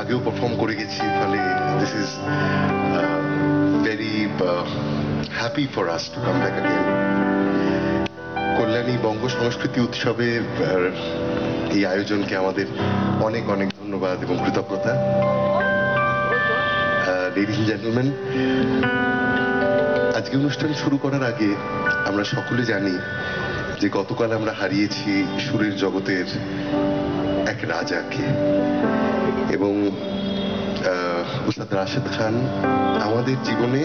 আগেও পারফর্ম করে গেছি, ফলে this is very happy for us to come back again. Kalyani বঙ্গ সংস্কৃতি উৎসবে এই আয়োজনকে আমাদের অনেক অনেক ধন্যবাদ এবং কৃতজ্ঞতা। লেডিজ এন্ড জেন্টলম্যান, আজকে অনুষ্ঠান শুরু করার আগে আমরা সকলে জানি যে গতকাল আমরা হারিয়েছি সুরের জগতের এক রাজাকে, এবং উস্তাদ রাশেদ খান আমাদের জীবনে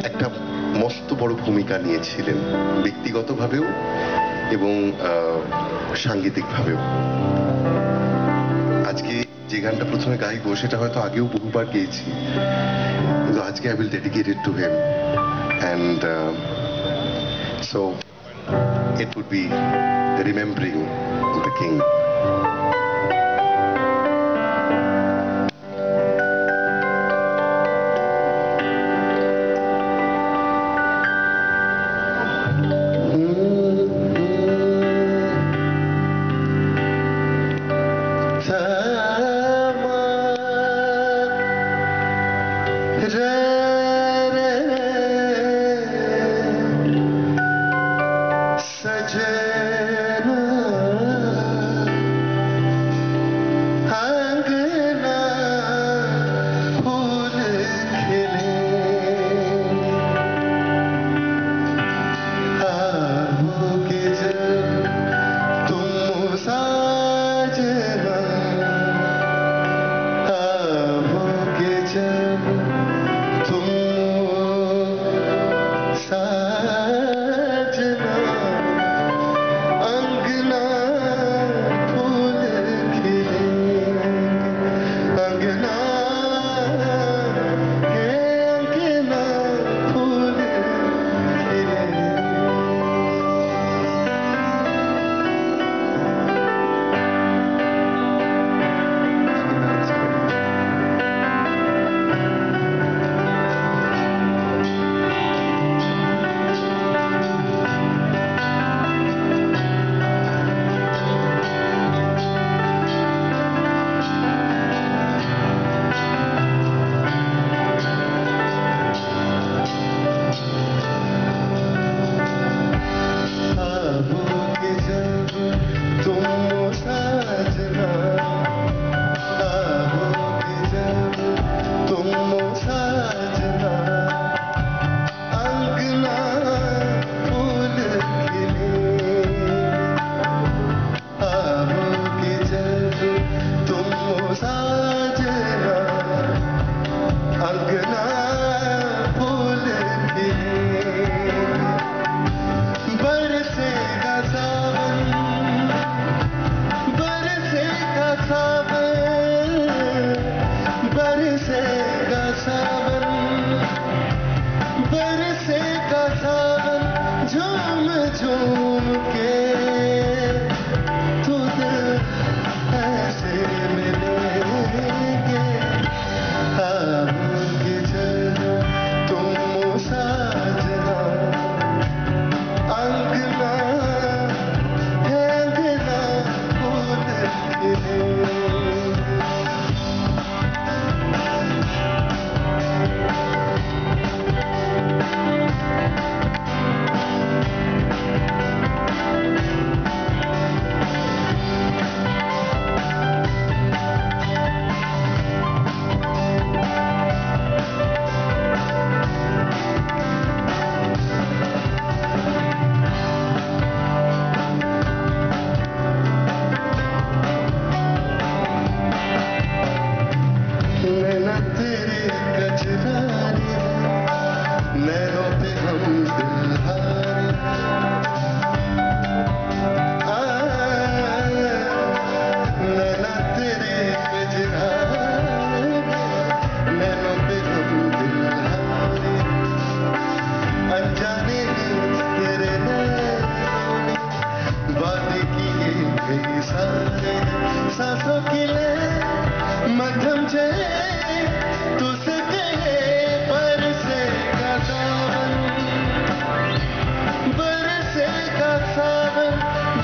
একটা মস্ত বড় ভূমিকা নিয়েছিলেন, ব্যক্তিগতভাবেও এবং সাংগীতিকভাবেও। আজকে যে গানটা প্রথমে গাইব সেটা হয়তো আগেও বহুবার গেয়েছি, কিন্তু আজকে I will dedicate it to him, and so it would be remembering the king.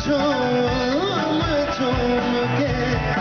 झूम झूम के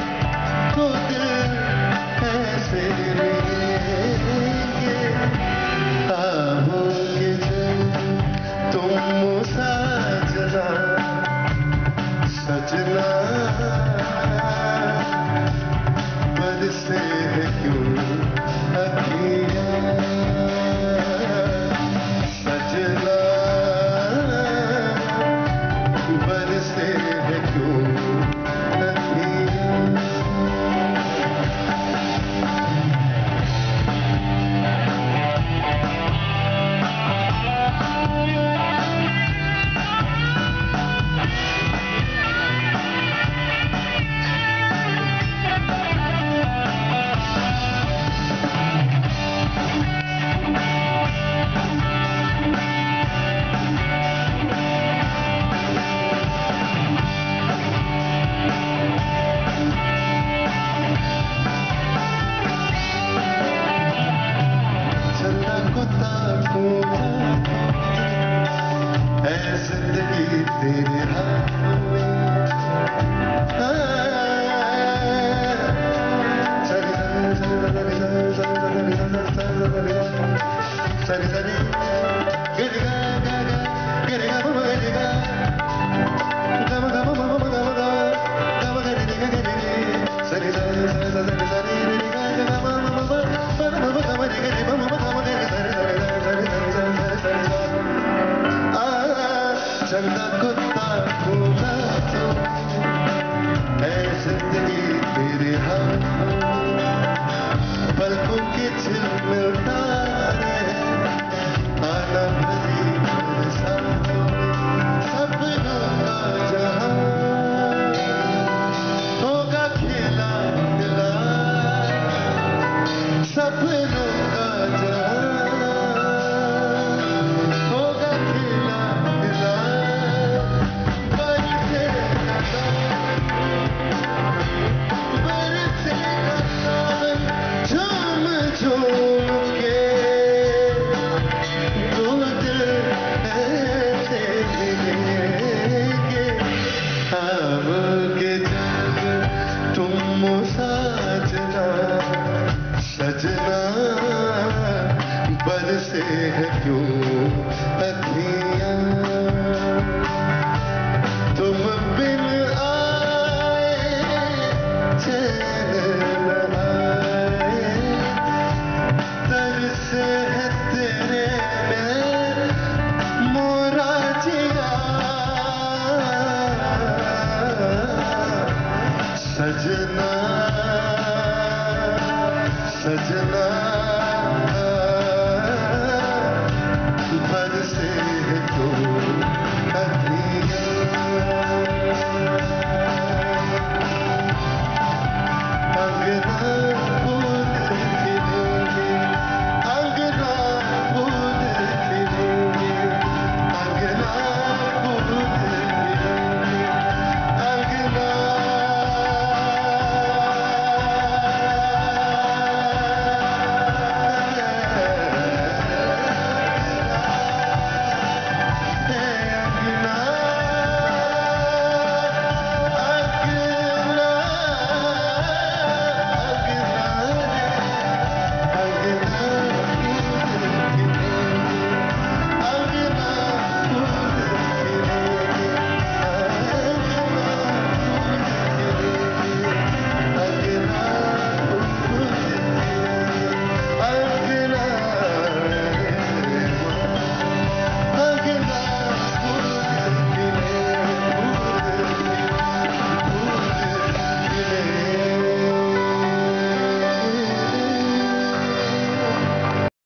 साजना सजना बरसे है क्यों अखियां तुम बिन आए चैन न आए तरसे है तेरे नैन मोरा जिया सजना सजना बरसे है तो